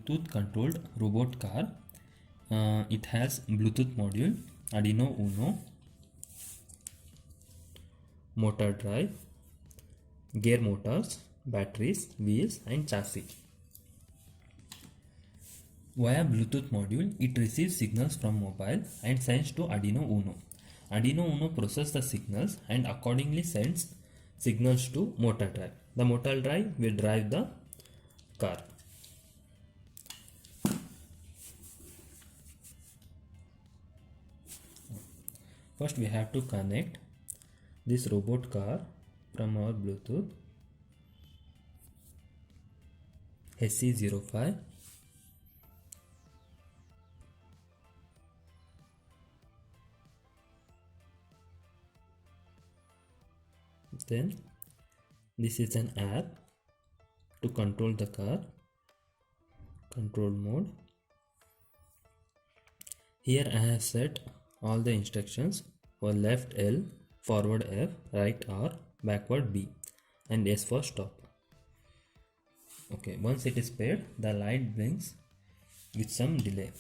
Bluetooth controlled robot car. It has Bluetooth module, Arduino Uno, motor drive, gear motors, batteries, wheels and chassis. Via Bluetooth module, it receives signals from mobile and sends to Arduino Uno. Arduino Uno processes the signals and accordingly sends signals to motor drive. The motor drive will drive the car. First we have to connect this robot car from our Bluetooth SC05. Then this is an app to control the car, control mode. Here I have set all the instructions for left L, forward F, right R, backward B and S for stop. Okay, once it is paired, the light blinks with some delay.